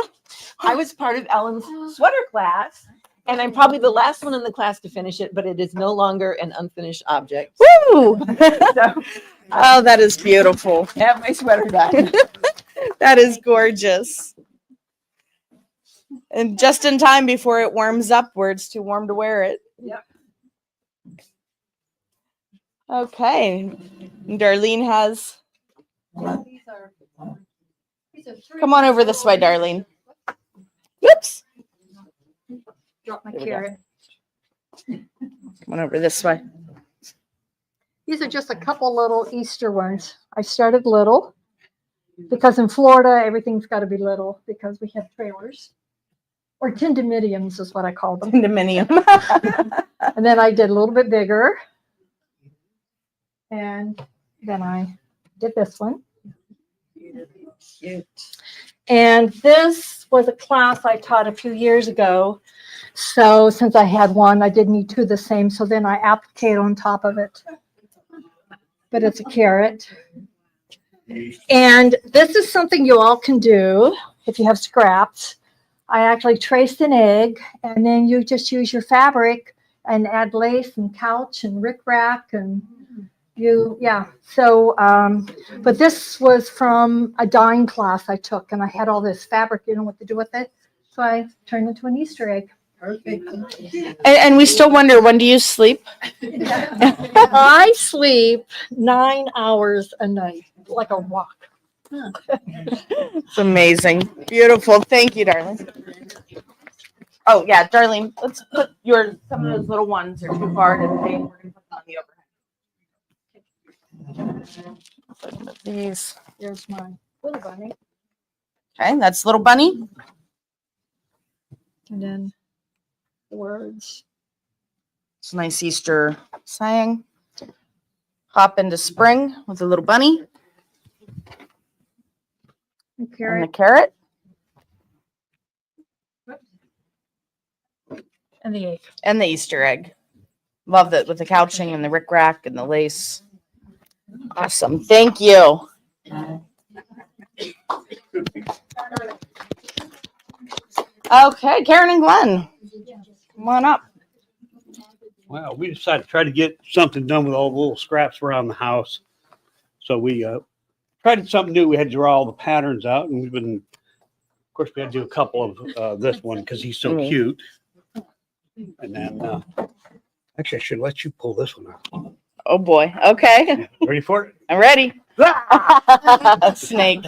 I was part of Ellen's sweater class, and I'm probably the last one in the class to finish it, but it is no longer an unfinished object. Woo! Oh, that is beautiful. I have my sweater done. That is gorgeous. And just in time before it warms up where it's too warm to wear it. Yep. Okay. Darlene has. Come on over this way, Darlene. Whoops. Drop my There we go. carrot. Come on over this way. These are just a couple little Easter ones. I started little because in Florida, everything's got to be little because we have trailers. Or tendimidiums is what I call them. Condominium. And then I did a little bit bigger. And then I did this one. And this was a class I taught a few years ago. So since I had one, I did need two the same. So then I applique on top of it. But it's a carrot. And this is something you all can do if you have scraps. I actually traced an egg, and then you just use your fabric and add lace and couch and rickrack and So, but this was from a dyeing class I took, and I had all this fabric, you know what to do with it. So I turned it into an Easter egg. And we still wonder, when do you sleep? I sleep 9 hours a night, like a rock. It's amazing. Beautiful. Thank you, darling. Oh, yeah, Darlene, let's put some of those little ones are too hard and we're going to put them on the overhead. These. There's my little bunny. Okay, that's little bunny. And then the words. It's a nice Easter saying. Hop into spring with a little bunny And and carrot. the carrot. And the egg. And the Easter egg. Love that with the couching and the rickrack and the lace. Awesome. Thank you. Okay, Karen and Glenn, come on up. Well, we decided to try to get something done with all the little scraps around the house. So we tried something new. We had to draw all the patterns out, and of course, we had to do a couple of this one because he's so Mhm. cute. And then, actually, I should let you pull this one out. Oh boy. Okay, Yeah. Ready for it? I'm ready. Snake.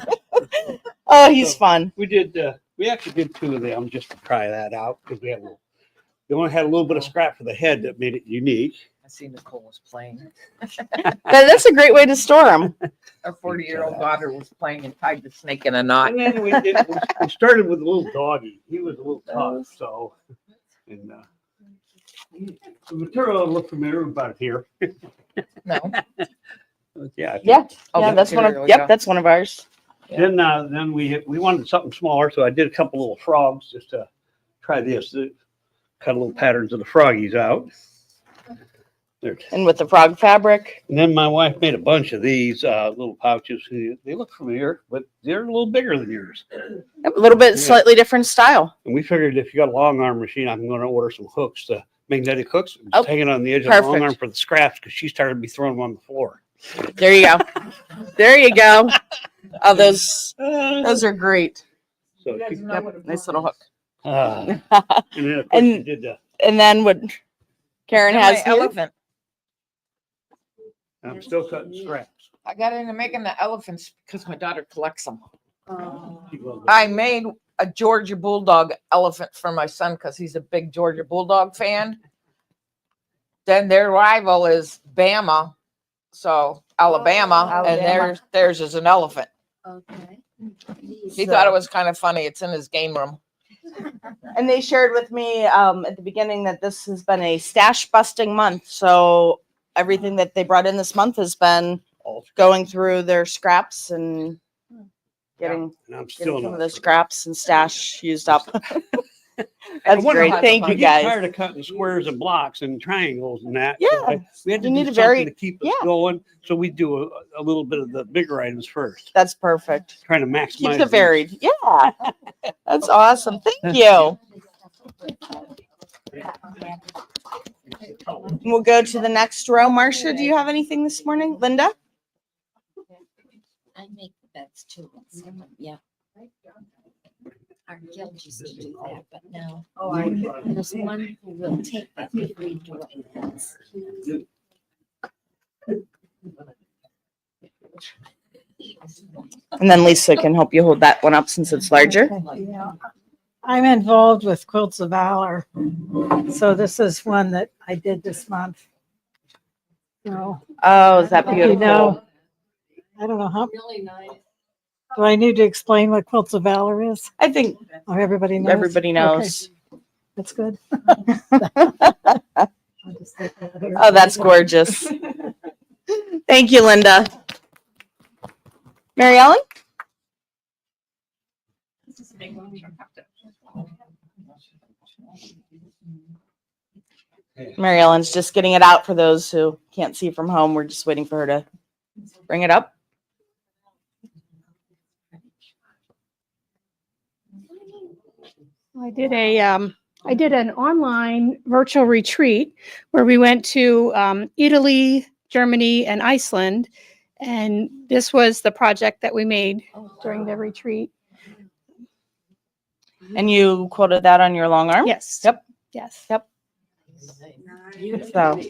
Oh, he's fun. We actually did two of them just to try that out because we only had a little bit of scrap for the head that made it unique. I see Nicole was playing. That's a great way to store them. Our 40-year-old daughter was playing and tied the snake in a knot. And then we started with a little doggy. He was a little tough, so. And the material looked familiar about here. No. Yeah. Yeah, Oh, yeah, the that's one of. material, Yep, yeah. that's one of ours. Then we wanted something smaller, so I did a couple little frogs just to try this. Cut little patterns of the froggies out. There. And with the frog fabric. And then my wife made a bunch of these little pouches. They look familiar, but they're a little bigger than yours. A little bit Yeah. slightly different style. And we figured if you got a long arm machine, I'm going to order some hooks, magnetic hooks, Oh, just hanging on the edge of the long perfect. arm for the scraps because she's tired of me throwing them on the floor. There you go. There you go. Oh, those are great. So she, Yep, nice little hook. and then of course she And did the. and then what Karen And has my here. elephant. I'm still cutting scraps. I got into making the elephants because my daughter collects them. She loves it. I made a Georgia Bulldog elephant for my son because he's a big Georgia Bulldog fan. Then their rival is Bama, so Alabama, and theirs is an elephant. Okay. He thought it was kind of funny. It's in his game room. And they shared with me at the beginning that this has been a stash busting month. So everything that they brought in this month has been going through their scraps and getting, And I'm getting still some of not. the scraps and stash used up. I That's wonder great. how- Thank I you, get guys. tired of cutting squares and blocks and triangles and that. Yeah, We had to you need do a something very- to keep us yeah. going. So we do a little bit of the bigger items first, That's perfect. trying to maximize. Keeps it these. varied. Yeah. That's awesome. Thank you. We'll go to the next row. Marcia, do you have anything this morning? Linda? I make the beds too. Yeah. Our guild used to do that, but now there's one who will take that if we do it. And then Lisa can help you hold that one up since it's larger. Yeah. I'm involved with Quilts of Valor. So this is one that I did this month. So, Oh, is that you beautiful? know, I don't know how, Really nice. do I need to explain what Quilts of Valor is? I think Oh, everybody knows? everybody knows. Okay, that's good. Oh, that's gorgeous. Thank you, Linda. Mary Ellen? Mary Ellen's just getting it out for those who can't see from home. We're just waiting for her to bring it up. I did an online virtual retreat where we went to Italy, Germany, and Iceland. And this was the project that we made during the retreat. And you quoted that on your long arm? Yes. Yep. Yes. Yep. So,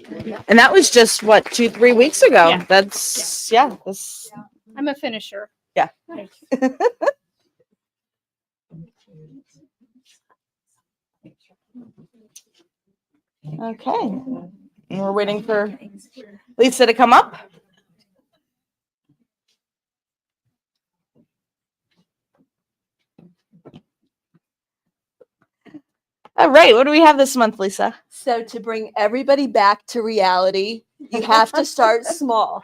and that was just what, 2-3 weeks ago. Yeah. That's, yeah, this, I'm a finisher. Yeah. Okay. And we're waiting for Lisa to come up. All right. What do we have this month, Lisa? So to bring everybody back to reality, you have to start small.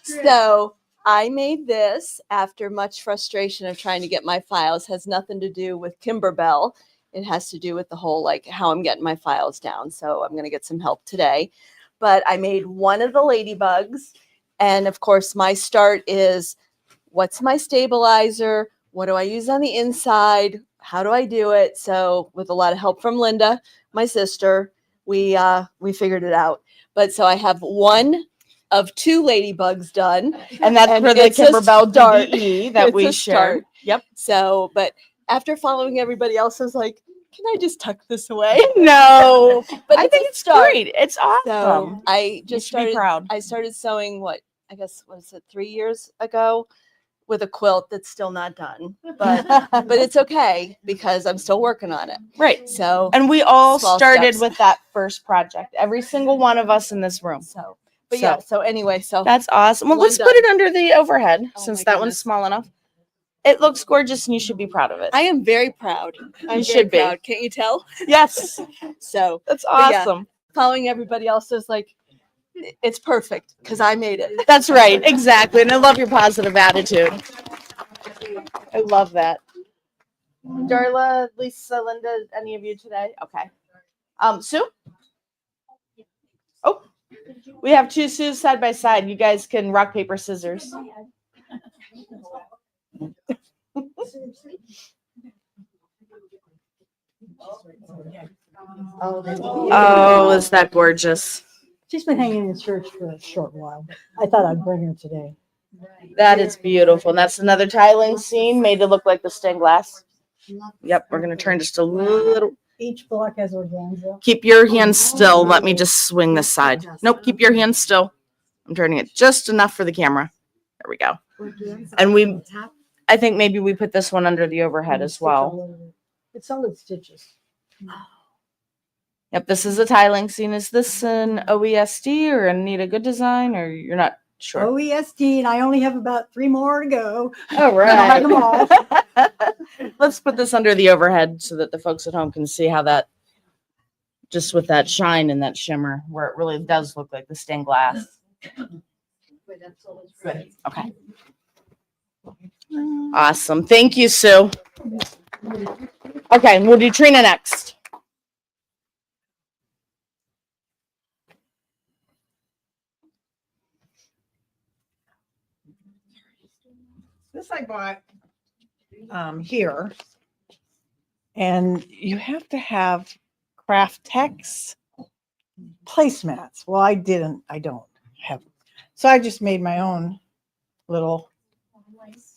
So I made this after much frustration of trying to get my files. Has nothing to do with Kimberbell. It has to do with the whole like how I'm getting my files down. So I'm going to get some help today. But I made one of the ladybugs. And of course, my start is what's my stabilizer? What do I use on the inside? How do I do it? So with a lot of help from Linda, my sister, we figured it out. But so I have one of 2 ladybugs done. And that's And for the it's a Kimberbell start. DDE that It's we a shared. start. Yep. So, but after following everybody else, I was like, can I just tuck this away? No, But I it's think a it's start. great. It's awesome. So I You just should be started. proud. I started sewing what was it 3 years ago, with a quilt that's still not done. But it's okay because I'm still working on it. Right. So And we all Small started steps. with that first project. Every single one of us in this room. so but So, yeah. So anyway, so That's awesome. Well, One let's put done. it under the overhead Oh since my that one's goodness. small enough. It looks gorgeous and you should be proud of it. I am very proud. I'm You very should be. proud. Can't you tell? Yes. So That's But yeah. awesome. following everybody else is like, it's perfect because I made it. That's right. Exactly. And I love your positive attitude. I love that. Darla, Lisa, Linda, any of you today? Okay. Sue? Oh, we have 2 Sues side by side. You guys can rock, paper, scissors. Oh, is that gorgeous? She's been hanging in church for a short while. I thought I'd bring her today. That is beautiful. And that's another tiling scene made to look like the stained glass. Yep, we're going to turn just a little. Each block has organza. Keep your hands still. Let me just swing this side. Nope, keep your hands still. I'm turning it just enough for the camera. There we go. And I think maybe we put this one under the overhead as well. It's solid stitches. Yep, this is a tiling scene. Is this an OESD or a Need a Good Design, or you're not Sure. OESD, and I only have about 3 more to go. All I'll have them all. Let's put this under the overhead so that the folks at home can see how that, just with that shine and that shimmer, where it really does look like the stained glass. Okay. Awesome. Thank you, Sue. Okay, we'll do Trina next. This I bought here. And you have to have craft tex placemats. Well, I don't have. So I just made my own little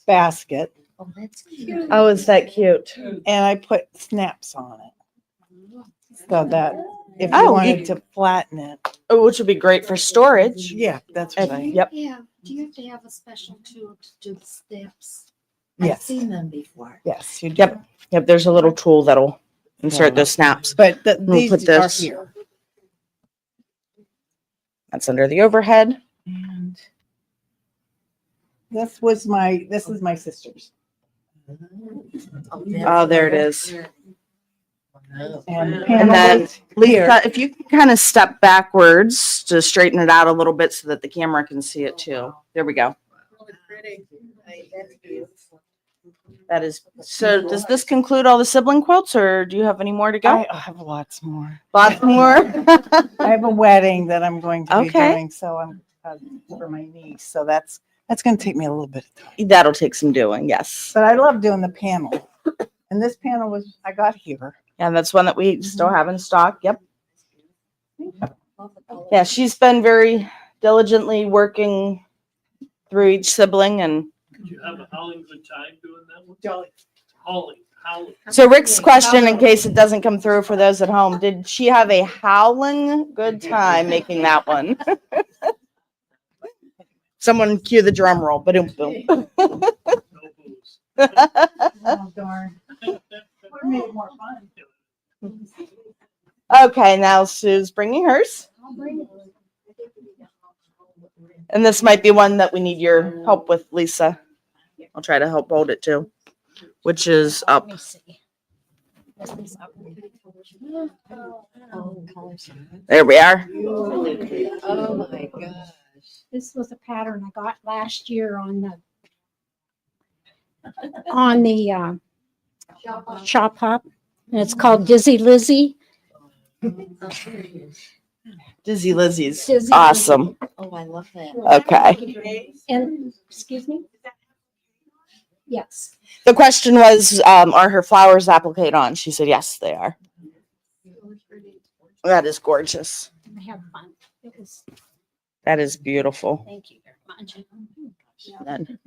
basket Oh, that's cute. Oh, is that cute? and I put snaps on it. So that if Oh, you you- wanted to flatten it. Oh, which would be great for storage. Yeah, that's what I. Yep. Yeah, do you have to have a special tool to do the steps? Yes. I've seen them before. Yes, you do. Yep. Yep. There's a little tool that'll insert those snaps. But We'll these put are this- here. That's under the overhead. And this is my sister's. Oh, there it is. And And then panels here. Lisa, if you can kind of step backwards to straighten it out a little bit so that the camera can see it too. There we go. That is, so does this conclude all the sibling quilts or do you have any more to go? I have lots more. Lots more? I have a wedding that I'm going to be Okay. doing, so I'm for my niece. So that's going to take me a little bit of time. That'll take some doing, yes. But I love doing the panel. And this panel I got here. And that's one that we still have in stock. Yep. Yeah, she's been very diligently working through each sibling. And Did you have a howling good time doing that one? Howling. so Rick's question, in case it doesn't come through for those at home, did she have a howling good time making that one? Someone cue the drum roll. Boom, boom. No booze. Oh, darn. Would have made it more fun. Okay, now Sue's bringing hers. And this might be one that we need your help with, Lisa. I'll try to help hold it too, which is up. There we are. Oh, my gosh. This was a pattern I got last year on the Shop Hop. And it's called Dizzy Lizzy. Dizzy Lizzie's Dizzy awesome. Oh, I love that. Okay. And, excuse me? Yes. The question was, are her flowers appliqued on? She said, yes, they are. That is gorgeous. I had fun. It was, That is beautiful. thank you very much. And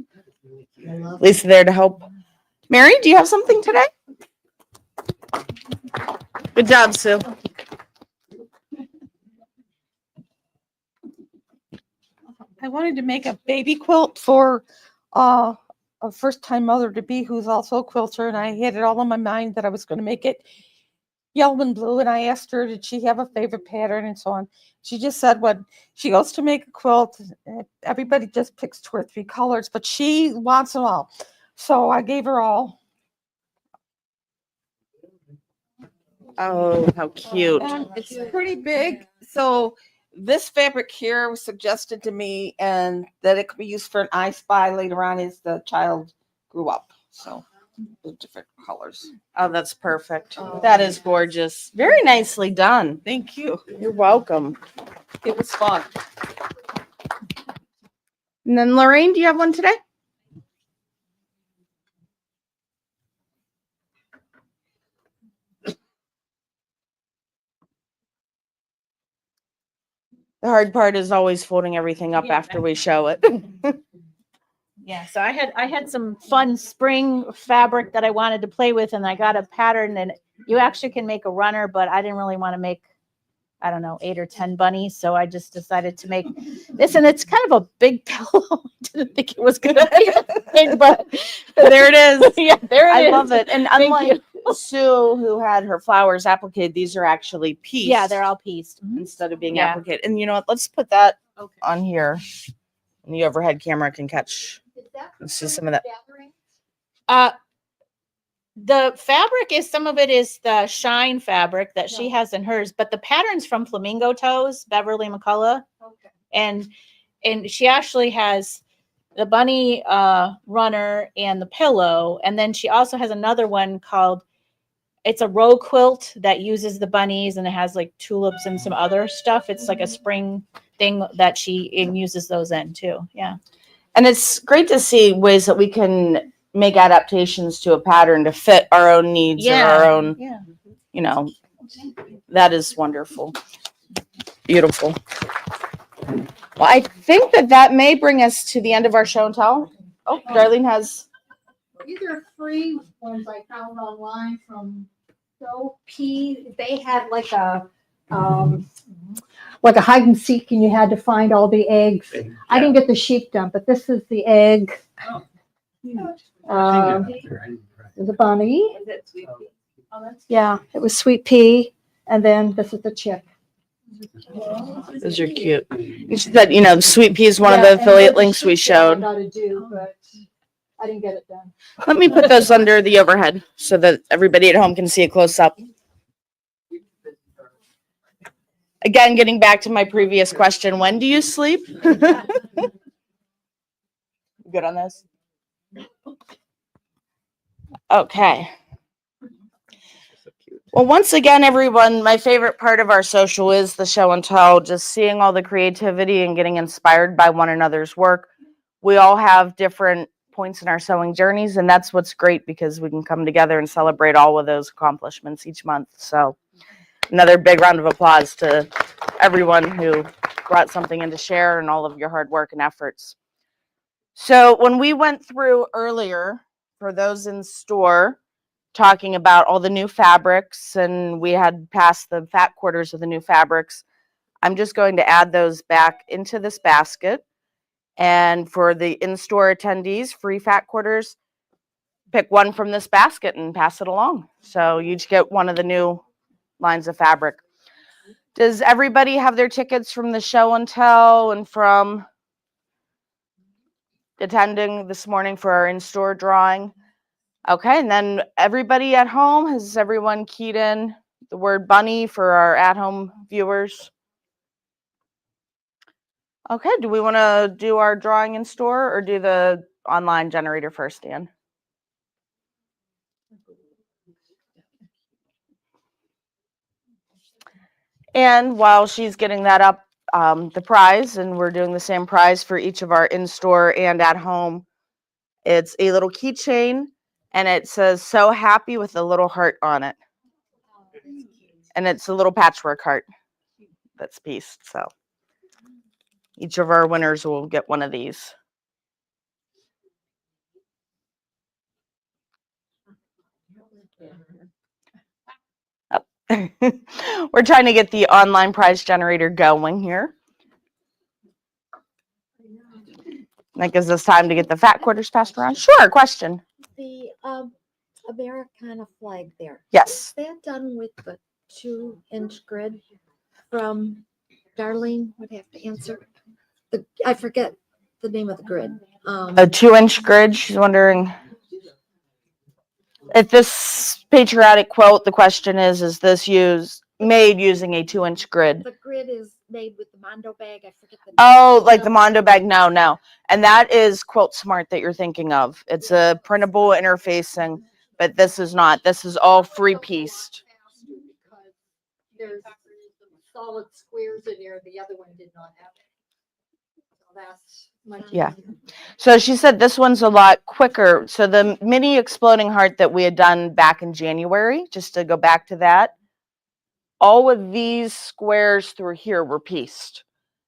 I love Lisa there to help. Mary, do you have something today? Good job, Sue. I wanted to make a baby quilt for a first time mother to be who's also a quilter, and I had it all in my mind that I was going to make it yellow and blue. And I asked her, did she have a favorite pattern and so on. She just said when she goes to make a quilt, everybody just picks 2 or 3 colors, but she wants them all. So I gave her all. Oh, how cute. And it's pretty big. So this fabric here was suggested to me and that it could be used for an I Spy later on as the child grew up. So the different colors. Oh, that's perfect. That is gorgeous. Very nicely done. Thank you. You're welcome. It was fun. And then Lorraine, do you have one today? The hard part is always folding everything up Yeah. after we show it. Yeah, so I had some fun spring fabric that I wanted to play with, and I got a pattern, and you actually can make a runner, but I didn't really want to make, I don't know, 8 or 10 bunnies, so I just decided to make this, and it's kind of a big pillow. I didn't think it was gonna be big, but There it is. yeah, there it I is. love it. And Thank unlike Sue, who had her flowers appliqued, these are actually pieced. Yeah, they're all pieced. instead of being Yeah. appliqued. And you know what? Let's put that Okay. on here. And the overhead camera can catch. Let's see some of that. The fabric is, some of it is the shine fabric that she has in hers, but the pattern's from Flamingo Toes, Beverly McCullough. Okay. And she actually has the bunny runner and the pillow, and then she also has another one called, it's a row quilt that uses the bunnies, and it has like tulips and some other stuff. It's like a spring thing that she uses those in too. Yeah. And it's great to see ways that we can make adaptations to a pattern to fit our own needs or our own, you know, that is wonderful. Beautiful. Well, I think that may bring us to the end of our show and tell. Oh, Darlene has. These are free ones I found online from Socail. They had like a hide and seek, and you had to find all the eggs. I didn't get the sheep done, but this is the egg. There's a bunny. Yeah, it was sweet pea, and then this is the chick. Those are cute. You said, you know, sweet pea is one of the affiliate links we showed. I gotta do, but I didn't get it done. Let me put those under the overhead so that everybody at home can see it close up. Again, getting back to my previous question, when do you sleep? Good on this? Okay. Well, once again, everyone, my favorite part of our social is the show and tell, just seeing all the creativity and getting inspired by one another's work. We all have different points in our sewing journeys, and that's what's great because we can come together and celebrate all of those accomplishments each month. So another big round of applause to everyone who brought something in to share and all of your hard work and efforts. So when we went through earlier, for those in store, talking about all the new fabrics, and we had passed the fat quarters of the new fabrics, I'm just going to add those back into this basket. And for the in-store attendees, free fat quarters, pick one from this basket and pass it along. So you each get one of the new lines of fabric. Does everybody have their tickets from the show and tell and from attending this morning for our in-store drawing? Okay, and then everybody at home, has everyone keyed in the word bunny for our at-home viewers? Okay, do we want to do our drawing in store or do the online generator first, Dan? And while she's getting that up, the prize, and we're doing the same prize for each of our in-store and at home, it's a little keychain, and it says "So Happy" with a little heart on it. And it's a little patchwork heart that's pieced, so each of our winners will get one of these. Oh. We're trying to get the online prize generator going here. That gives us time to get the fat quarters passed around. Sure, question. The Americana flag there. Yes. Is that done with the 2-inch grid from Darlene? Would have to answer. I forget the name of the grid. A 2-inch grid. She's wondering if this patriotic quilt. The question is this made using a 2-inch grid? The grid is made with the Mondo bag. I forget the name. Oh, like the Mondo bag? No. And that is Quilt Smart that you're thinking of. It's a printable interfacing, but this is not. This is all free pieced. There's solid squares in there. The other one did not have it. So that's much Yeah. easier. So she said this one's a lot quicker. So the mini exploding heart that we had done back in January, just to go back to that, all of these squares through here were pieced.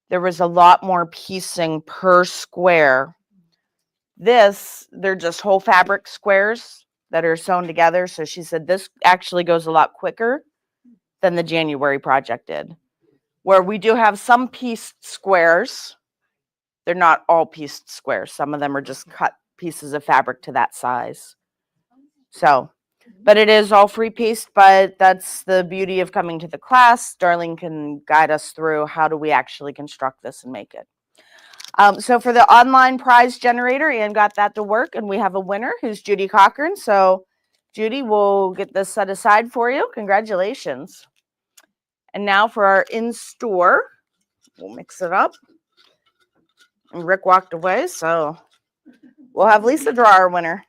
There was a lot more piecing per square. This, they're just whole fabric squares that are sewn together. So she said this actually goes a lot quicker than the January project did, where we do have some pieced squares. They're not all pieced squares. Some of them are just cut pieces of fabric to that size. So, but it is all free pieced, but that's the beauty of coming to the class. Darlene can guide us through how do we actually construct this and make it. So for the online prize generator, Ann got that to work, and we have a winner who's Judy Cochran. So Judy, we'll get this set aside for you. Congratulations. And now for our in-store, we'll mix it up. And Rick walked away, so we'll have Lisa draw our winner.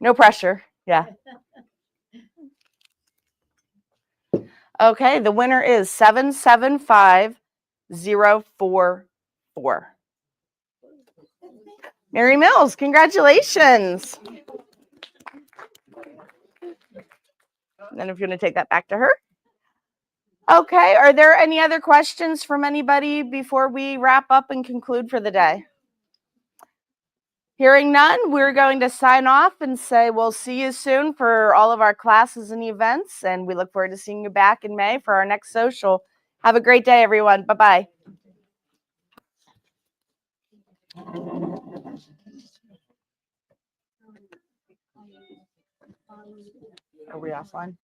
No pressure. Yeah. Okay, the winner is 775044. Mary Mills, congratulations. And then if you're going to take that back to her. Okay, are there any other questions from anybody before we wrap up and conclude for the day? Hearing none, we're going to sign off and say we'll see you soon for all of our classes and events, and we look forward to seeing you back in May for our next social. Have a great day, everyone. Bye-bye. Are we offline?